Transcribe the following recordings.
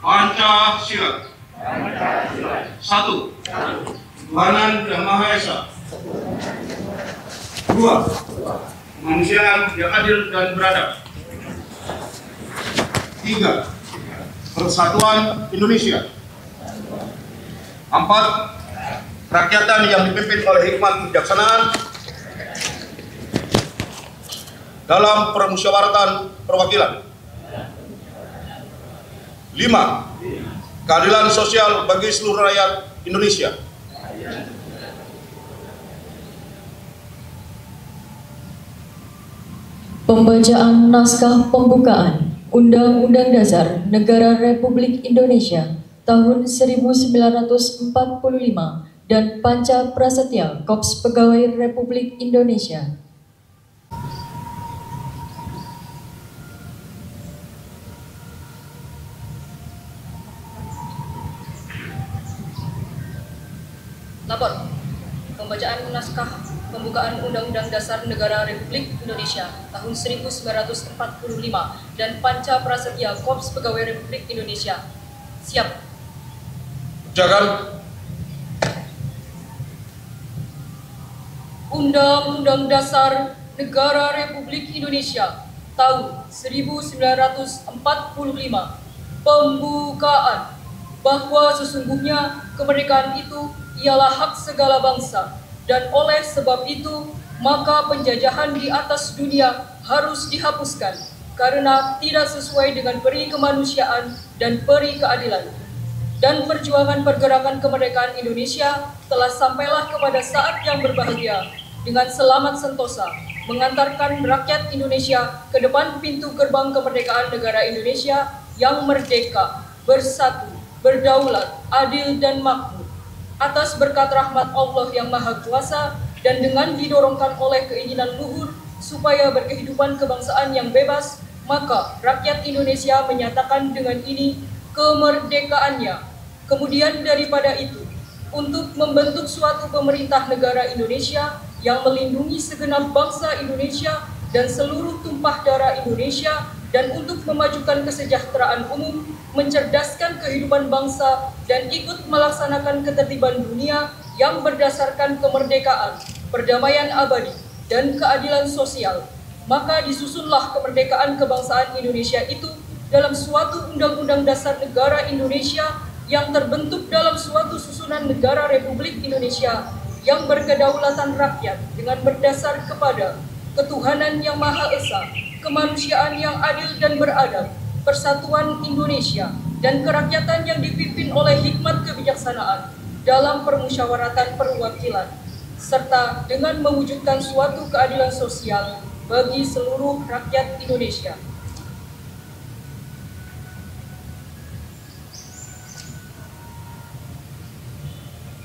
Pancasila. Satu. Tuhanan Yang Maha Esa. Dua. Kemanusiaan yang adil dan beradab. Tiga. Persatuan Indonesia. Empat. Kerakyatan yang dipimpin oleh hikmat kebijaksanaan dalam permusyawaratan perwakilan. 5. Keadilan sosial bagi seluruh rakyat Indonesia. Pembacaan naskah pembukaan Undang-Undang Dasar Negara Republik Indonesia tahun 1945 dan Panca Prasetya Korps Pegawai Republik Indonesia. Lapor. Pembacaan naskah pembukaan Undang-Undang Dasar Negara Republik Indonesia tahun 1945 dan Panca Prasetya Korps Pegawai Republik Indonesia. Siap. Jaga. Undang-Undang Dasar Negara Republik Indonesia tahun 1945. Pembukaan. Bahwa sesungguhnya kemerdekaan itu ialah hak segala bangsa, dan oleh sebab itu maka penjajahan di atas dunia harus dihapuskan karena tidak sesuai dengan peri kemanusiaan dan peri keadilan. Dan perjuangan pergerakan kemerdekaan Indonesia telah sampailah kepada saat yang berbahagia dengan selamat sentosa mengantarkan rakyat Indonesia ke depan pintu gerbang kemerdekaan negara Indonesia yang merdeka, bersatu, berdaulat, adil dan makmur. Atas berkat rahmat Allah yang Maha Kuasa dan dengan didorongkan oleh keinginan luhur supaya berkehidupan kebangsaan yang bebas, maka rakyat Indonesia menyatakan dengan ini kemerdekaannya. Kemudian daripada itu, untuk membentuk suatu pemerintah negara Indonesia yang melindungi segenap bangsa Indonesia dan seluruh tumpah darah Indonesia, dan untuk memajukan kesejahteraan umum, mencerdaskan kehidupan bangsa, dan ikut melaksanakan ketertiban dunia yang berdasarkan kemerdekaan, perdamaian abadi, dan keadilan sosial. Maka disusunlah kemerdekaan kebangsaan Indonesia itu dalam suatu Undang-Undang Dasar Negara Indonesia yang terbentuk dalam suatu susunan negara Republik Indonesia yang berkedaulatan rakyat dengan berdasar kepada ketuhanan yang Maha Esa, kemanusiaan yang adil dan beradab, persatuan Indonesia, dan kerakyatan yang dipimpin oleh hikmat kebijaksanaan dalam permusyawaratan perwakilan, serta dengan mewujudkan suatu keadilan sosial bagi seluruh rakyat Indonesia.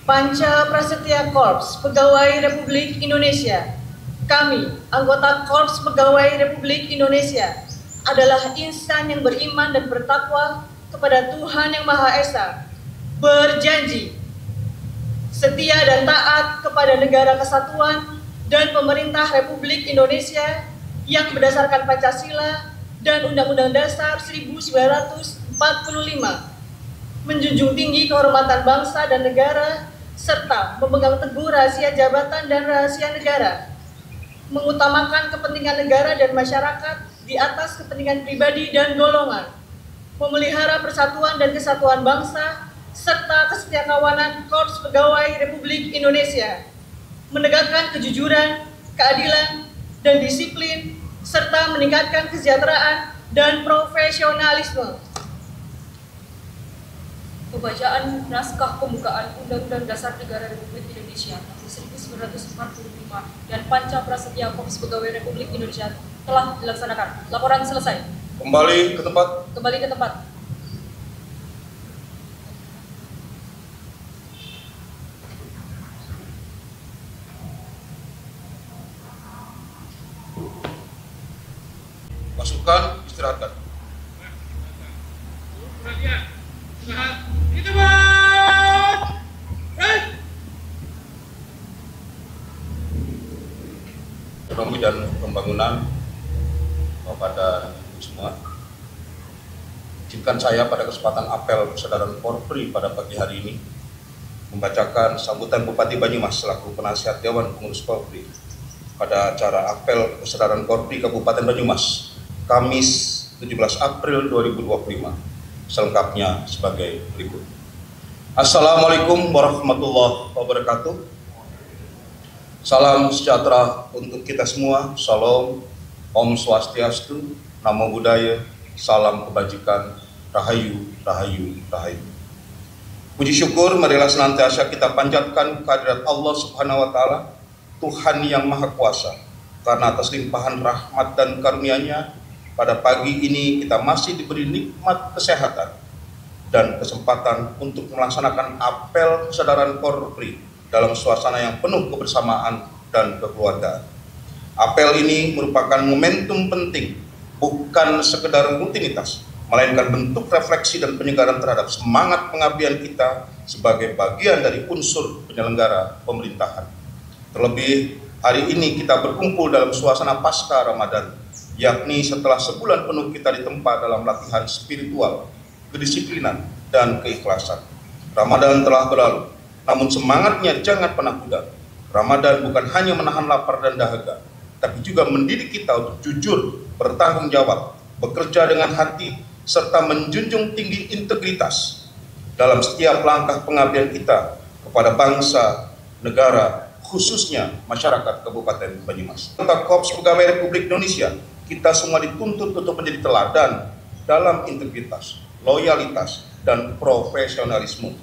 Panca Prasetya Korps Pegawai Republik Indonesia. Kami, anggota Korps Pegawai Republik Indonesia, adalah insan yang beriman dan bertakwa kepada Tuhan Yang Maha Esa, berjanji setia dan taat kepada negara kesatuan dan pemerintah Republik Indonesia yang berdasarkan Pancasila dan Undang-Undang Dasar 1945, menjunjung tinggi kehormatan bangsa dan negara, serta memegang teguh rahasia jabatan dan rahasia negara, mengutamakan kepentingan negara dan masyarakat di atas kepentingan pribadi dan golongan, memelihara persatuan dan kesatuan bangsa, serta kesetiakawanan Korps Pegawai Republik Indonesia, menegakkan kejujuran, keadilan, dan disiplin, serta meningkatkan kesejahteraan dan profesionalisme. Pembacaan naskah pembukaan Undang-Undang Dasar Negara Republik Indonesia tahun 1945 dan Panca Prasetya Korps Pegawai Republik Indonesia telah dilaksanakan. Laporan selesai. Kembali ke tempat. Kembali ke tempat. Pasukan istirahatkan. Ekonomi dan pembangunan kepada semua. Izinkan saya pada kesempatan apel kesadaran Korpri pada pagi hari ini membacakan sambutan Bupati Banyumas selaku penasihat Dewan Pengurus Korpri pada acara apel kesadaran Korpri Kabupaten Banyumas, Kamis 17 April 2025. Selengkapnya sebagai berikut. Assalamualaikum warahmatullahi wabarakatuh. Salam sejahtera untuk kita semua. Salam, Om Swastiastu, Namo Buddhaya, salam kebajikan, Rahayu, Rahayu, Rahayu. Puji syukur marilah senantiasa kita panjatkan kehadirat Allah Subhanahu wa Ta'ala, Tuhan yang Maha Kuasa, karena atas limpahan rahmat dan karunia-Nya pada pagi ini kita masih diberi nikmat kesehatan dan kesempatan untuk melaksanakan apel kesadaran Korpri dalam suasana yang penuh kebersamaan dan kekeluargaan. Apel ini merupakan momentum penting, bukan sekedar rutinitas, melainkan bentuk refleksi dan penyegaran terhadap semangat pengabdian kita sebagai bagian dari unsur penyelenggara pemerintahan. Terlebih, hari ini kita berkumpul dalam suasana pasca Ramadan, yakni setelah sebulan penuh kita ditempa dalam latihan spiritual, kedisiplinan, dan keikhlasan. Ramadan telah berlalu, namun semangatnya jangan pernah pudar. Ramadan bukan hanya menahan lapar dan dahaga, tapi juga mendidik kita untuk jujur, bertanggung jawab, bekerja dengan hati, serta menjunjung tinggi integritas dalam setiap langkah pengabdian kita kepada bangsa, negara, khususnya masyarakat Kabupaten Banyumas. Serta Korps Pegawai Republik Indonesia, kita semua dituntut untuk menjadi teladan dalam integritas, loyalitas, dan profesionalisme.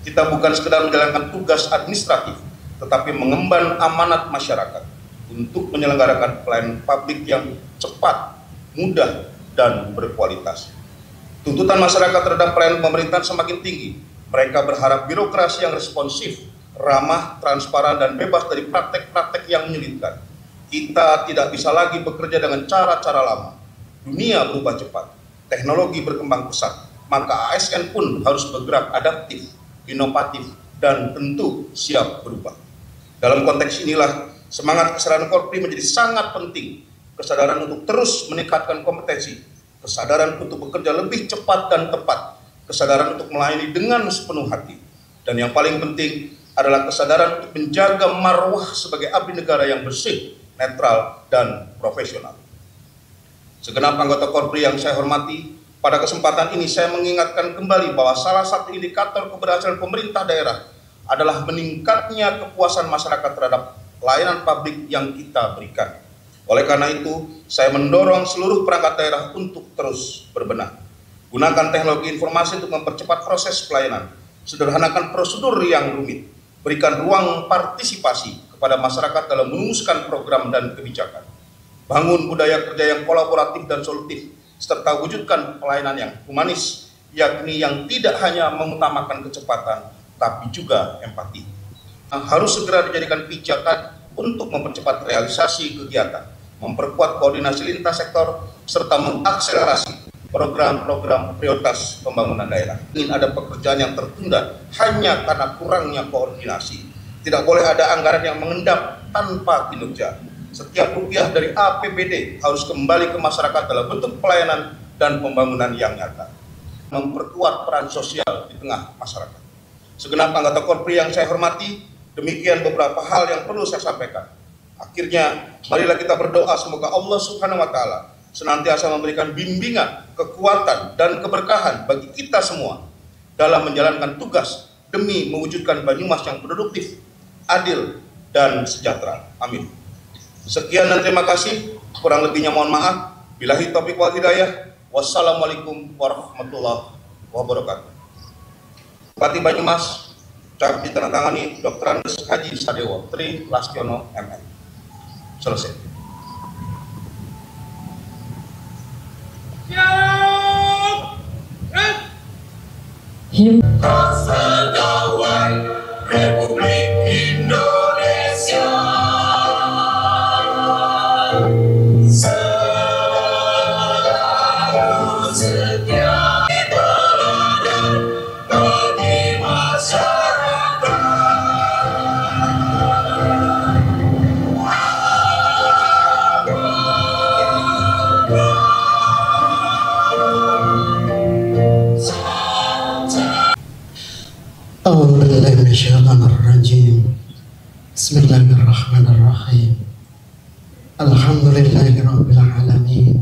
Kita bukan sekedar menjalankan tugas administratif, tetapi mengemban amanat masyarakat untuk menyelenggarakan pelayanan publik yang cepat, mudah, dan berkualitas. Tuntutan masyarakat terhadap pelayanan pemerintahan semakin tinggi. Mereka berharap birokrasi yang responsif, ramah, transparan, dan bebas dari praktek-praktek yang menyulitkan. Kita tidak bisa lagi bekerja dengan cara-cara lama. Dunia berubah cepat, teknologi berkembang pesat, maka ASN pun harus bergerak adaptif, inovatif, dan tentu siap berubah. Dalam konteks inilah, semangat kesadaran Korpri menjadi sangat penting. Kesadaran untuk terus meningkatkan kompetensi, kesadaran untuk bekerja lebih cepat dan tepat, kesadaran untuk melayani dengan sepenuh hati, dan yang paling penting adalah kesadaran untuk menjaga marwah sebagai abdi negara yang bersih, netral, dan profesional. Segenap anggota Korpri yang saya hormati, pada kesempatan ini saya mengingatkan kembali bahwa salah satu indikator keberhasilan pemerintah daerah adalah meningkatnya kepuasan masyarakat terhadap layanan publik yang kita berikan. Oleh karena itu, saya mendorong seluruh perangkat daerah untuk terus berbenah. Gunakan teknologi informasi untuk mempercepat proses pelayanan, sederhanakan prosedur yang rumit, berikan ruang partisipasi kepada masyarakat dalam merumuskan program dan kebijakan. Bangun budaya kerja yang kolaboratif dan solutif, serta wujudkan pelayanan yang humanis, yakni yang tidak hanya mengutamakan kecepatan, tapi juga empati. Harus segera dijadikan pijakan untuk mempercepat realisasi kegiatan, memperkuat koordinasi lintas sektor, serta mengakselerasi program-program prioritas pembangunan daerah. Ingin ada pekerjaan yang tertunda hanya karena kurangnya koordinasi. Tidak boleh ada anggaran yang mengendap tanpa kinerja. Setiap rupiah dari APBD harus kembali ke masyarakat dalam bentuk pelayanan dan pembangunan yang nyata. Memperkuat peran sosial di tengah masyarakat. Segenap anggota Korpri yang saya hormati, demikian beberapa hal yang perlu saya sampaikan. Akhirnya, marilah kita berdoa semoga Allah Subhanahu wa Ta'ala senantiasa memberikan bimbingan, kekuatan, dan keberkahan bagi kita semua dalam menjalankan tugas demi mewujudkan Banyumas yang produktif, adil, dan sejahtera. Amin. Sekian dan terima kasih. Kurang lebihnya mohon maaf. Billahi taufiq wal hidayah. Wassalamualaikum warahmatullahi wabarakatuh. Bupati Banyumas, cap ditandatangani Dr. Andes Haji Sadewo Tri Lastiono MM. Selesai. Pegawai Republik Indonesia selalu setia teladan bagi masyarakat. أعوذ بالله من الشيطان الرجيم بسم الله الرحمن الرحيم الحمد لله رب العالمين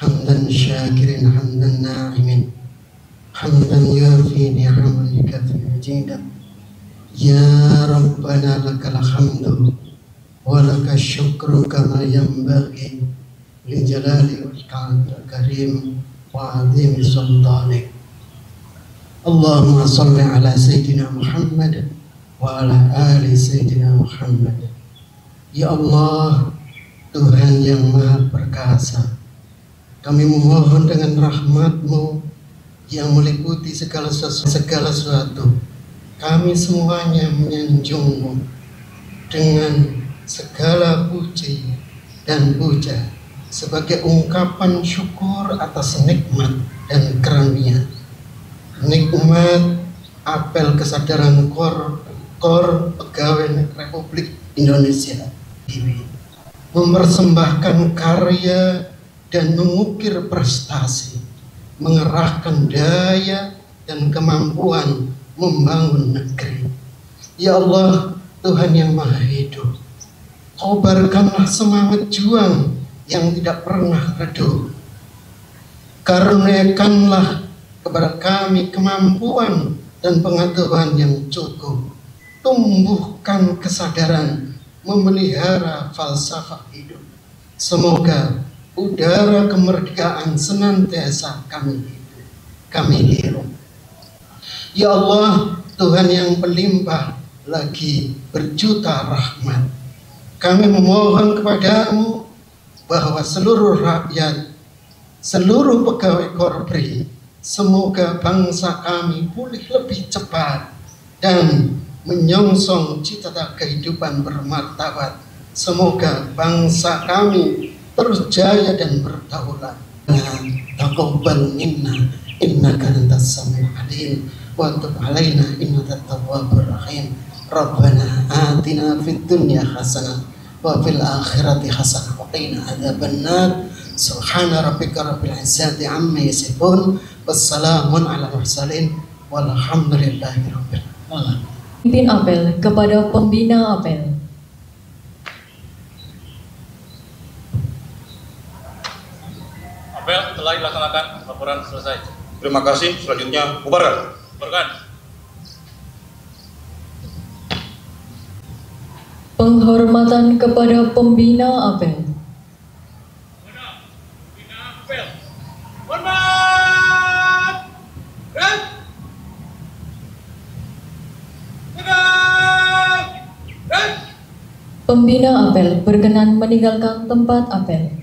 حمدا شاكرا حمدا ناعما حمدا يوفي نعمك في مجيدا يا ربنا لك الحمد ولك الشكر كما ينبغي لجلال وجهك الكريم وعظيم سلطانك اللهم صل على سيدنا محمد وعلى آل Sayyidina Muhammad. Ya Allah, Tuhan yang Maha Perkasa, kami memohon dengan rahmat-Mu yang meliputi segala sesuatu. Kami semuanya menyanjung-Mu dengan segala puji dan puja sebagai ungkapan syukur atas nikmat dan karunia. Nikmat apel kesadaran KOR Pegawai Republik Indonesia ini mempersembahkan karya dan mengukir prestasi, mengerahkan daya dan kemampuan membangun negeri. Ya Allah, Tuhan yang Maha Hidup, kobarkanlah semangat juang yang tidak pernah redup. Karuniakanlah kepada kami kemampuan dan pengetahuan yang cukup. Tumbuhkan kesadaran memelihara falsafah hidup. Semoga udara kemerdekaan senantiasa kami hirup. Ya Allah, Tuhan yang berlimpah lagi berjuta rahmat, kami memohon kepadamu bahwa seluruh rakyat, seluruh pegawai korpri, semoga bangsa kami pulih lebih cepat dan menyongsong cita-cita kehidupan bermartabat. Semoga bangsa kami terus jaya dan berdaulat. Taqabbal minna innaka antas samiul alim wa tub alaina innaka tawwabur rahim. Rabbana atina fid dunya hasanah wa fil akhirati hasanah wa qina adzabannar. Subhana rabbika rabbil izzati amma yasifun. Wassalamun ala mursalin walhamdulillahi rabbil alamin. Pimpin apel kepada pembina apel. Apel telah dilaksanakan, laporan selesai. Terima kasih. Selanjutnya bubarkan. Bubarkan. Penghormatan kepada pembina apel. Pembina apel. Hormat. Red. Pembina apel berkenan meninggalkan tempat apel.